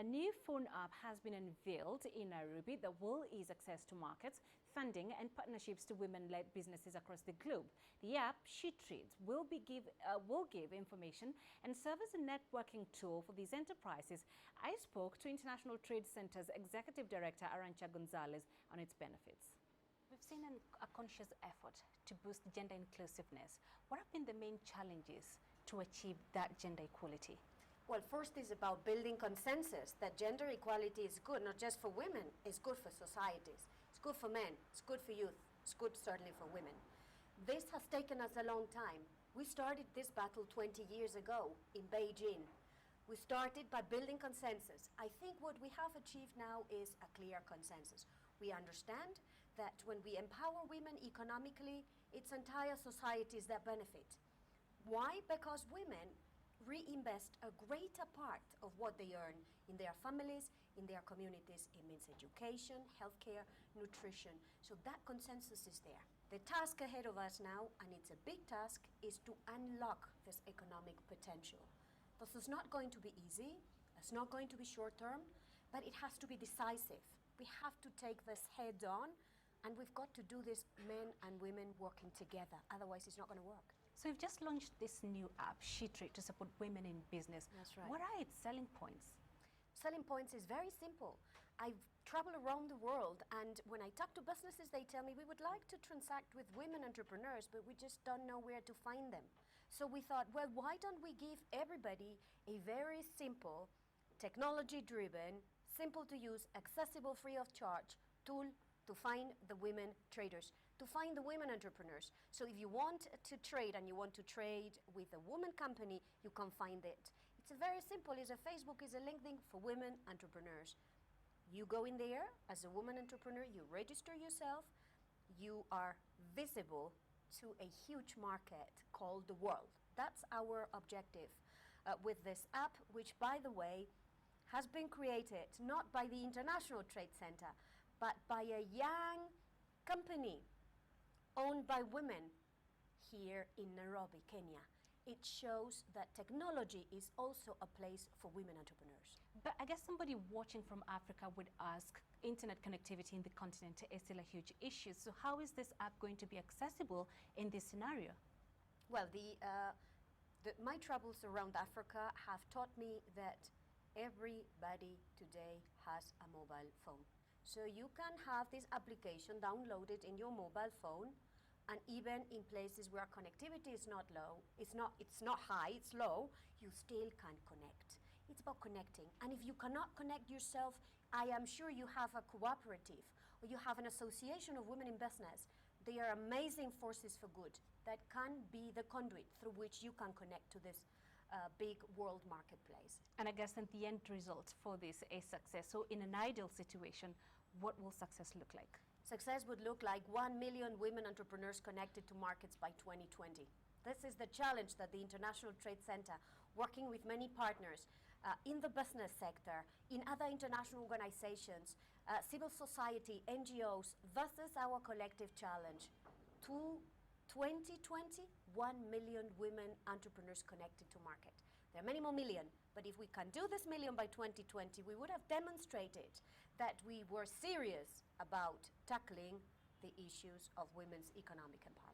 A new phone app has been unveiled in Nairobi that will ease access to markets, funding and partnerships to women-led businesses across the globe. The app, She Trades, will give information and serve as a networking tool for these enterprises. I spoke to International Trade Center's Executive Director Arancha Gonzalez on its benefits. We've seen a conscious effort to boost gender inclusiveness. What have been the main challenges to achieve that gender equality? Well, first is about building consensus that gender equality is good, not just for women, it's good for societies. It's good for men, it's good for youth, it's good certainly for women. This has taken us a long time. We started this battle 20 years ago in Beijing. We started by building consensus. I think what we have achieved now is a clear consensus. We understand that when we empower women economically, it's entire societies that benefit. Why? Because women reinvest a greater part of what they earn in their families, in their communities. It means education, healthcare, nutrition. So that consensus is there. The task ahead of us now, and it's a big task, is to unlock this economic potential. This is not going to be easy, it's not going to be short term, but it has to be decisive. We have to take this head on, and we've got to do this men and women working together. Otherwise, it's not going to work. So you've just launched this new app, She Trades, to support women in business. That's right. What are its selling points? Selling points is very simple. I've traveled around the world, and when I talk to businesses, they tell me we would like to transact with women entrepreneurs, but we just don't know where to find them. So we thought, well, why don't we give everybody a very simple, technology-driven, simple to use, accessible, free of charge tool to find the women traders, to find the women entrepreneurs. So if you want to trade and you want to trade with a woman company, you can find it. It's very simple. It's a Facebook, it's a LinkedIn for women entrepreneurs. You go in there as a woman entrepreneur, you register yourself, you are visible to a huge market called the world. That's our objective with this app, which, by the way, has been created not by the International Trade Center, but by a young company owned by women here in Nairobi, Kenya. It shows that technology is also a place for women entrepreneurs. But I guess somebody watching from Africa would ask, internet connectivity in the continent is still a huge issue. So how is this app going to be accessible in this scenario? Well, my travels around Africa have taught me that everybody today has a mobile phone. So you can have this application downloaded in your mobile phone, and even in places where connectivity is not low, it's not high, it's low, you still can connect. It's about connecting. And if you cannot connect yourself, I am sure you have a cooperative or you have an association of women in business. They are amazing forces for good that can be the conduit through which you can connect to this big world marketplace. And I guess then the end result for this is success. So in an ideal situation, what will success look like? Success would look like 1 million women entrepreneurs connected to markets by 2020. This is the challenge that the International Trade Center, working with many partners in the business sector, in other international organizations, civil society, NGOs, this is our collective challenge. To 2020, 1 million women entrepreneurs connected to market. There are many more million, but if we can do this million by 2020, we would have demonstrated that we were serious about tackling the issues of women's economic empowerment.